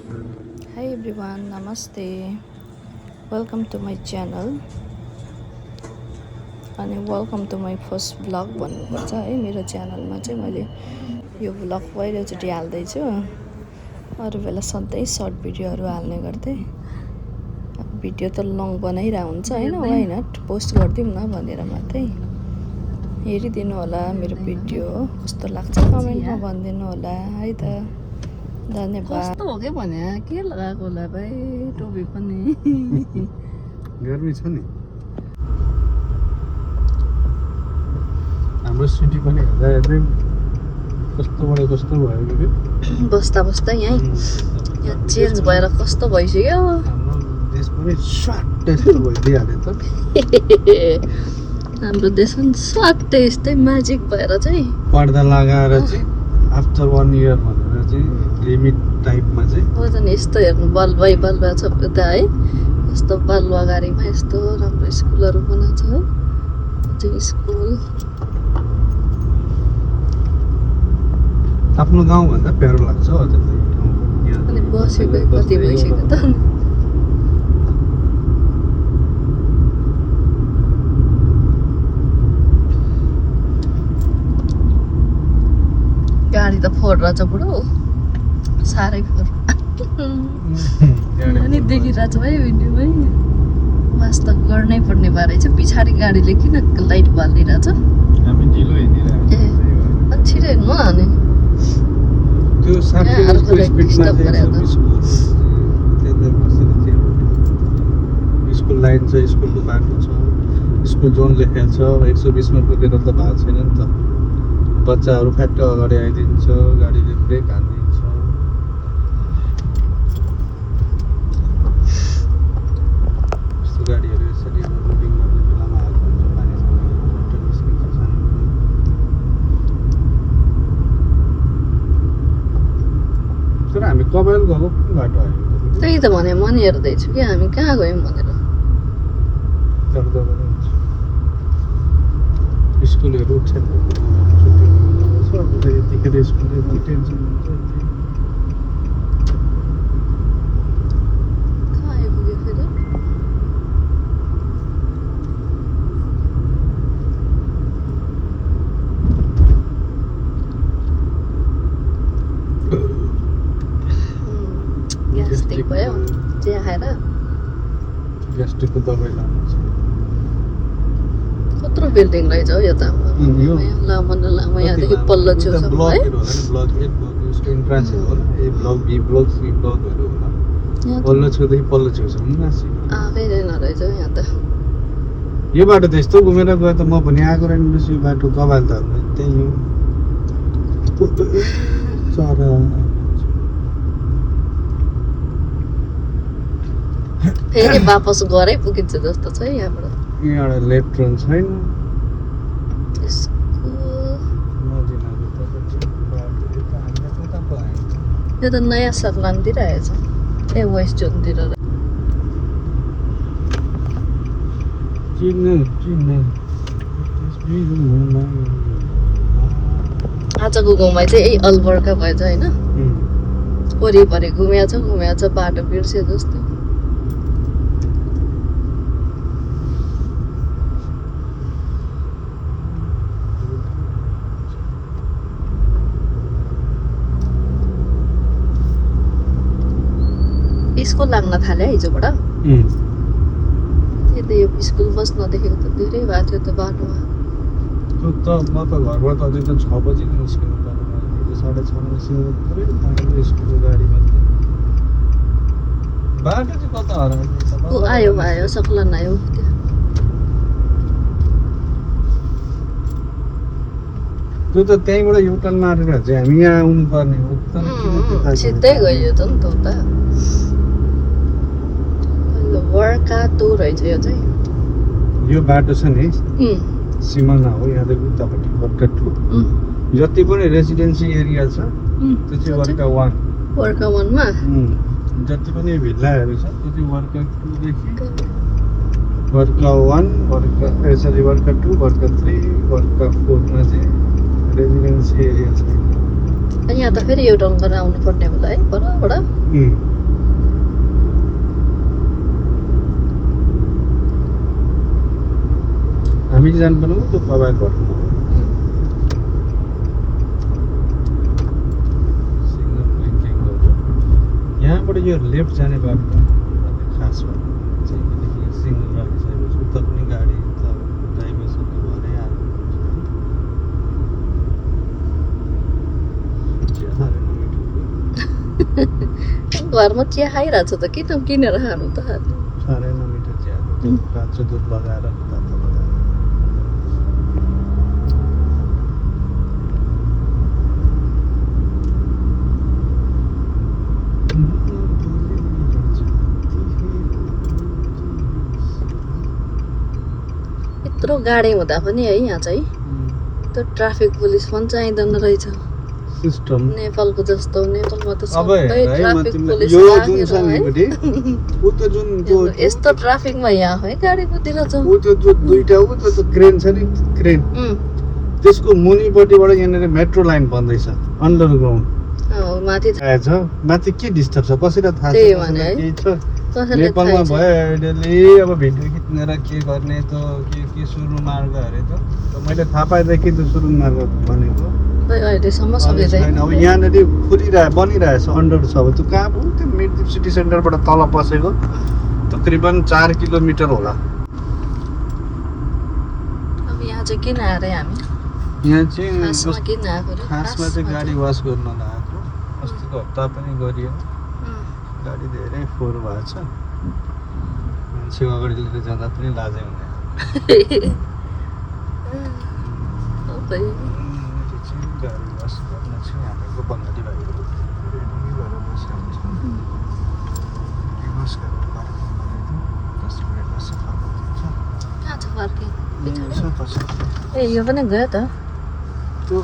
Hi everyone, namaste. Welcome to my channel अनि welcome to my first vlog भन्नुपर्छ है। मेरो च्यानलमा चाहिँ मैले यो भ्लग पहिलोचोटि हाल्दैछु। अरू बेला सधैँ सर्ट भिडियोहरू हाल्ने गर्थेँ। भिडियो त लङ बनाइरहेको हुन्छ होइन, वाइ नट पोस्ट गरिदिउँ न भनेर मात्रै। हेरिदिनु होला मेरो भिडियो कस्तो लाग्छ कमेन्टमा भनिदिनु होला है त। धन्यवाद। कस्तो हो के भने के लगाएको होला भाइ, टोपी पनि गर्मी छ नि। हाम्रो सिटी पनि हेर्दा हेर्दै कस्तो भयो कि बस्दा बस्दा यहाँ चेन्ज भएर कस्तो भइसक्यो। हाम्रो देश पनि स्वाट यस्तो भइदिइहाल्यो त। हाम्रो देश पनि स्वाटै यस्तै म्याजिक भएर चाहिँ पर्दा लगाएर चाहिँ आफ्टर 1 इयर भनेर चाहिँ लिमिट टाइपमा चाहिँ हो त नि। यस्तो हेर्नु बलुवा छ यता है, यस्तो बलुवा गाडीमा यस्तो राम्रो स्कुलहरू बनाएको छ है। चाहिँ स्कुल आफ्नो गाउँभन्दा प्यारो लाग्छ हो त्यो ठाउँ। अनि बसेको कति भइसक्यो त। गाडी त फोहोर रहेछ बुढो, साह्रै फोहोर। अनि देखिरहेछ है भिडियोमै। वास्तव गर्नै पर्ने भएर चाहिँ पछाडि गाडीले किन लाइट बालिदिरहेछ। हामी ढिलो हिँडिरहेको ए अनि छिटो हिँड्नु अनि त्यो 60 को स्पिडमा स्कुल लाइन छ, स्कुलको बाटो छ, स्कुल जोन लेखेको छ। 120 मा कुदेर त भएको छैन नि त। बच्चाहरू फ्याट्ट अगाडि आइदिन्छ, गाडीले ब्रेक हानिदिन्छ। यस्तो गाडीहरू यसरी ओभरलोडिङ गर्ने बेलामा आएको हुन्छ, मानिसहरू निस्किन्छ सानो। तर हामी कबेल गएको कुन बाटो आयो? त्यही त भने म नि हेर्दैछु कि हामी कहाँ गयौँ भनेर। स्कुलहरू उठ्छन्, यतिखेर स्कुलले टेन्सन हुन्छ। कहाँ आइपुग्यो फेरि? ग्यास्ट्रिक भयो चिया खाएर। ग्यास्ट्रिकको दबाई लानु छ। कत्रो बिल्डिङ रहेछ हौ यो त। लामो न लामो यहाँदेखि पल्लो छेउसम्म है। ब्लक 8 होला नि, ब्लक 8 उसको इन्ट्रान्स होला। ए ब्लक बी, ब्लक सी, ब्लकहरू होला। पल्लो छेउदेखि पल्लो छेउसम्म माथि आएकै रहेन रहेछ हौ यहाँ त। यो बाटो त यस्तो घुमेर गयो त म पनि आएको रहेछ। यो बाटो कबाल त त्यही हो। चरा फेरि वापस घरै पुगिन्छ जस्तो छ है यहाँबाट। यहाँ लेफ्ट टर्न छैन। यो त नयाँ सकलानतिर आएछ। ए वेस्ट जोनतिर। आजको गाउँमा चाहिँ यही अलबर्का भएछ होइन। वरिपरि घुमेको छ बाटो बिर्से जस्तो। स्कुल लाग्न थाल्यो हिजोबाट। त्यही त यो स्कुल बस नदेखेको त धेरै भएको थियो त बाटोमा। त म त घरबाट अझै त 6 बजी निस्किनु पर्यो। 6:30 मा निस्किनु पर्यो स्कुलको गाडीमा। बाटो चाहिँ कता हरायो? आयो सकलान आयो। त्यो त त्यहीँबाट युटर्न मारेर चाहिँ हामी यहाँ आउनु पर्ने हो। सिधै गयो त नि त। वर्का टु रहेछ यो चाहिँ। यो बाटो छ नि सिमाना हो। यहाँदेखि उतापट्टि वर्का 2 जति पनि रेसिडेन्सी एरिया छ त्यो चाहिँ वर्का 1। वर्का 1 मा जति पनि भिल्लाहरू छ त्यो चाहिँ वर्का 2 देखि वर्का 1, वर्का 2, वर्का 3, वर्का 4 मा चाहिँ रेजिडेन्सी एरिया छ। यहाँ त फेरि एउटा गरेर आउनु पर्ने होला है परबाट। हामीले जानुपर्ने हो त्यो प्रभात घरमा हो सिग्नल ब्लिङ्किङ गर्यो यहाँबाट यो लेफ्ट जाने बाटो खास बाटो चाहिँ किनकि सिग्नल राखिसकेपछि उता पनि गाडी त डाइभर्सन त भरै हाल्नु घरमा चिया खाइरहेको छ त किन किनेर खानु त साह्रै नमिठो चिया त्यो काँचो दुध लगाएर तातो लगाएर यत्रो गाडी हुँदा पनि है यहाँ चाहिँ त्यो ट्राफिक पुलिस पनि चाहिँदैन रहेछ सिस्टम नेपालको जस्तो नेपालमा त अब सबै है म ट्राफिक तिमीलाई पुलिस यो जुन राखेर छ है। नि बुढी ऊ त्यो जुन त्यो यस्तो ट्राफिकमा यहाँ है गाडी कुदिरहेछ ऊ त्यो जो दुईटा ऊ त्यो क्रेन छ नि क्रेन त्यसको मुनिपट्टिबाट यहाँनिर मेट्रो लाइन बन्दैछ अन्डरग्राउन्ड माथि आएछ माथि के डिस्टर्ब छ कसैलाई थाहा छ त्यही भने है। केही छ कसैले नेपालमा थाहै छैन। भयो अहिले अब भिडियो खिच्नेर के गर्ने त के सुरु मार्ग अरे त मैले थाहा पाएदेखि त सुरु मार्ग भनेको खै अहिलेसम्म अनि सकिँदैन छैन अब यहाँनिर बनिरहेछ अन्डर छ अब त्यो कहाँ पो त्यो मिडदिप सिटी सेन्टरबाट तल पसेको तकरिबन 4 किलोमिटर होला अब यहाँ चाहिँ किन आएर हामी यहाँ चाहिँ खासमा किन आएको रे? खासमा चाहिँ गाडी वास गर्न लगाएको अस्तिको हप्ता पनि गरियो गाडी धेरै फोहोर भएको छ मान्छे अगाडि लिएर जाँदा पनि लाजै हुने सबै त्यो चाहिँ गाडी वास गर्न चाहिँ हामीहरूको बङ्गाली भाइहरू रेडी भएर बसिरहेको छ वास गरेर पार्किङ गरेको 10 मिनटमा सफा गरिदिन्छ कहाँ छ पार्किङ छ पछि ए यो पनि गयो त त्यो